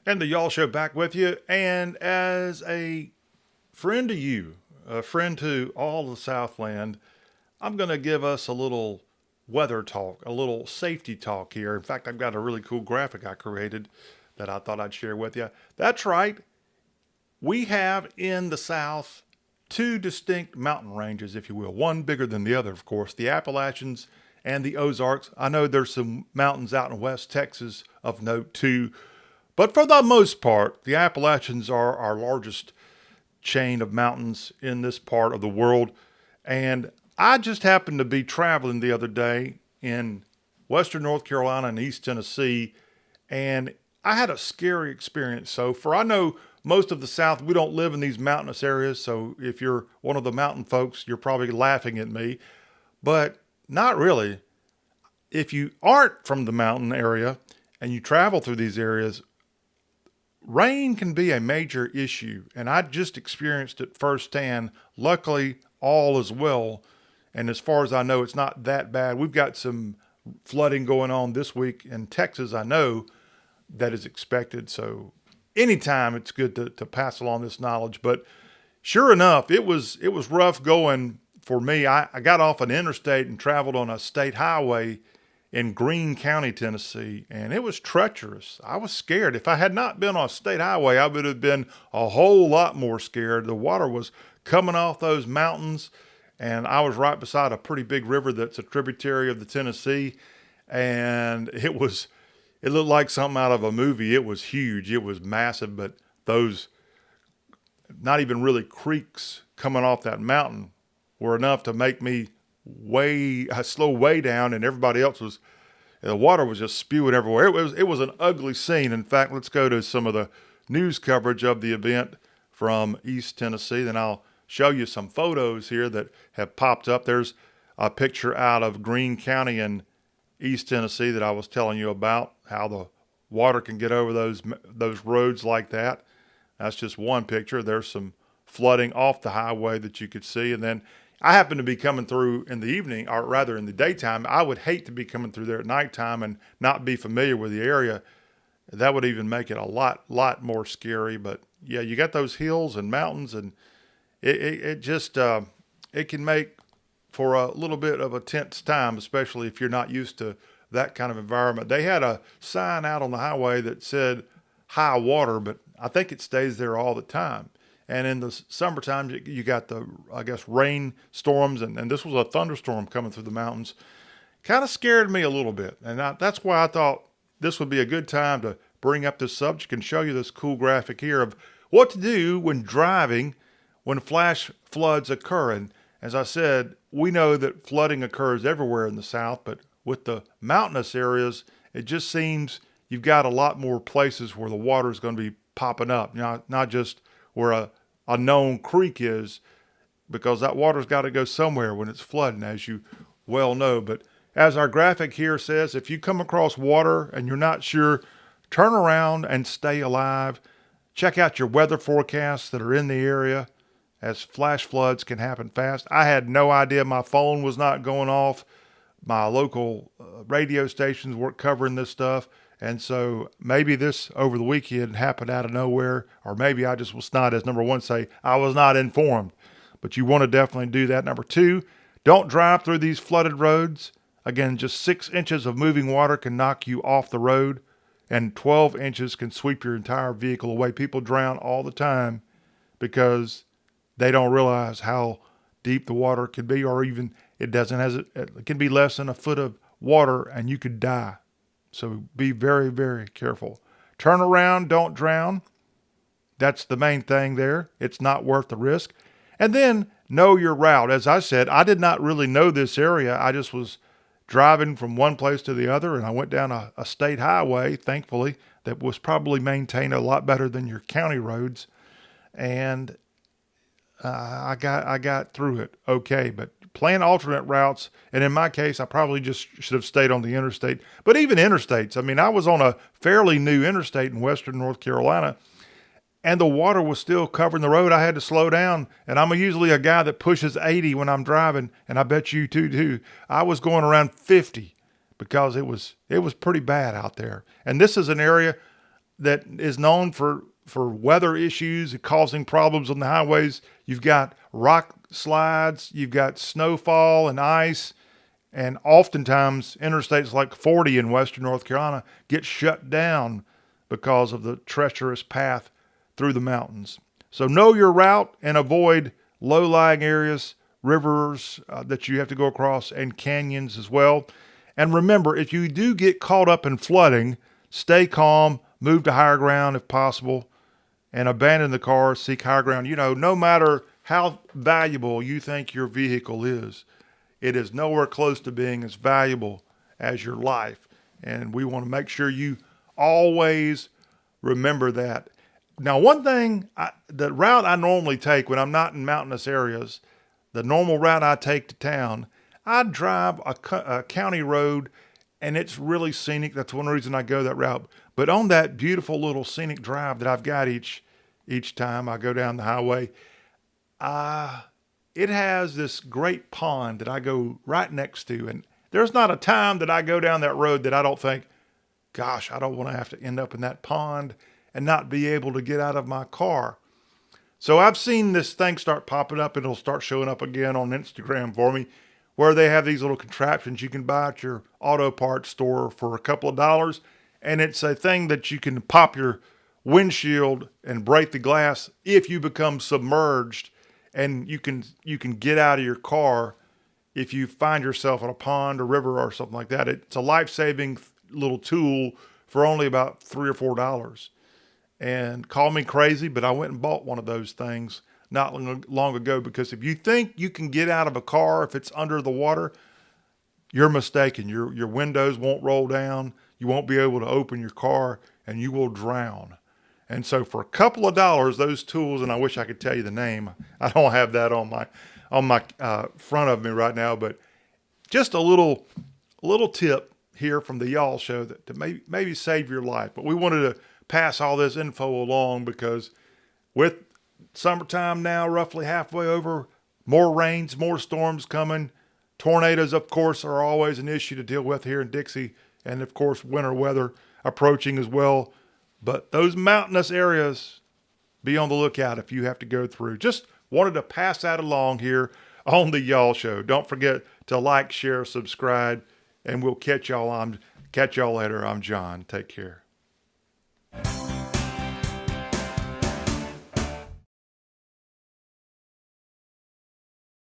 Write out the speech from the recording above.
And the Y'all Show back with you. And as a friend to you, a friend to all the Southland, I'm going to give us a little weather talk, a little safety talk here. In fact, I've got a really cool graphic I created that I thought I'd share with you. That's right. We have in the South two distinct mountain ranges, if you will, one bigger than the other, of course, the Appalachians and the Ozarks. I know there's some mountains out in West Texas of note too, but for the most part, the Appalachians are our largest chain of mountains in this part of the world. And I just happened to be traveling the other day in Western North Carolina and East Tennessee, and I had a scary experience. So, for I know most of the South, we don't live in these mountainous areas. So, if you're one of the mountain folks, you're probably laughing at me, but not really. If you aren't from the mountain area and you travel through these areas, rain can be a major issue, and I just experienced it firsthand. Luckily, all is well, and as far as I know, it's not that bad. We've got some flooding going on this week in Texas, I know, that is expected. So anytime it's good to pass along this knowledge. But sure enough, it was rough going for me. I got off an interstate and traveled on a state highway in Greene County, Tennessee, and it was treacherous. I was scared. If I had not been on a state highway, I would have been a whole lot more scared. The water was coming off those mountains, and I was right beside a pretty big river that's a tributary of the Tennessee, and it looked like something out of a movie. It was huge. It was massive, but those not even really creeks coming off that mountain were enough to make me slow way down, and everybody else the water was just spewing everywhere. It was an ugly scene. In fact, let's go to some of the news coverage of the event from East Tennessee. Then I'll show you some photos here that have popped up. There's a picture out of Greene County in East Tennessee that I was telling you about, how the water can get over those roads like that. That's just one picture. There's some flooding off the highway that you could see, and then I happen to be coming through in the evening, or rather in the daytime. I would hate to be coming through there at nighttime and not be familiar with the area. That would even make it a lot more scary. But yeah, you got those hills and mountains, and it just it can make for a little bit of a tense time, especially if you're not used to that kind of environment. They had a sign out on the highway that said high water, but I think it stays there all the time. And in the summertime, you got the, I guess, rain storms, and this was a thunderstorm coming through the mountains. Kind of scared me a little bit. And that's why I thought this would be a good time to bring up this subject and show you this cool graphic here of what to do when driving when flash floods occur. And as I said, we know that flooding occurs everywhere in the South, but with the mountainous areas, it just seems you've got a lot more places where the water is going to be popping up. Not just where a known creek is, because that water's got to go somewhere when it's flooding, as you well know. But as our graphic here says, if you come across water and you're not sure, turn around and stay alive. Check out your weather forecasts that are in the area, as flash floods can happen fast. I had no idea my phone was not going off. My local radio stations weren't covering this stuff. And so maybe this over the weekend happened out of nowhere, or maybe I just was not, as number one say, I was not informed. But you want to definitely do that. Number two, don't drive through these flooded roads. Again, just 6 inches of moving water can knock you off the road, and 12 inches can sweep your entire vehicle away. People drown all the time because they don't realize how deep the water can be, or even it can be less than a foot of water and you could die. So be very, very careful. Turn around, don't drown. That's the main thing there. It's not worth the risk. And then know your route. As I said, I did not really know this area. I just was driving from one place to the other, and I went down a state highway, thankfully, that was probably maintained a lot better than your county roads. And I got through it okay, but plan alternate routes. And in my case, I probably just should have stayed on the interstate. But even interstates, I mean, I was on a fairly new interstate in Western North Carolina, and the water was still covering the road. I had to slow down, and I'm usually a guy that pushes 80 when I'm driving, and I bet you too. I was going around 50 because it was pretty bad out there. And this is an area that is known for weather issues and causing problems on the highways. You've got rock slides, you've got snowfall and ice, and oftentimes interstates like 40 in western North Carolina get shut down because of the treacherous path through the mountains. So know your route and avoid low-lying areas, rivers that you have to go across, and canyons as well. And remember, if you do get caught up in flooding, stay calm, move to higher ground if possible, and abandon the car, seek higher ground. No matter how valuable you think your vehicle is, it is nowhere close to being as valuable as your life. And we want to make sure you always remember that. Now, one thing, the route I normally take when I'm not in mountainous areas, the normal route I take to town, I drive a county road, and it's really scenic. That's one reason I go that route. But on that beautiful little scenic drive that I've got each time I go down the highway, it has this great pond that I go right next to. And there's not a time that I go down that road that I don't think, gosh, I don't want to have to end up in that pond and not be able to get out of my car. So I've seen this thing start popping up, and it'll start showing up again on Instagram for me, where they have these little contraptions you can buy at your auto parts store for a couple of dollars. And it's a thing that you can pop your windshield and break the glass if you become submerged, and you can get out of your car if you find yourself in a pond or river or something like that. It's a life-saving little tool for only about $3 or $4. And call me crazy, but I went and bought one of those things not long ago, because if you think you can get out of a car if it's under the water, you're mistaken. Your windows won't roll down. You won't be able to open your car, and you will drown. And so for a couple of dollars, those tools, and I wish I could tell you the name. I don't have that on my front of me right now, but just a little tip here from the Y'all Show that to maybe save your life. But we wanted to pass all this info along because with summertime now roughly halfway over, more rains, more storms coming. Tornadoes, of course, are always an issue to deal with here in Dixie, and of course winter weather approaching as well. But those mountainous areas, be on the lookout if you have to go through. Just wanted to pass that along here on the Y'all Show. Don't forget to like, share, subscribe, and we'll catch y'all later. I'm John. Take care.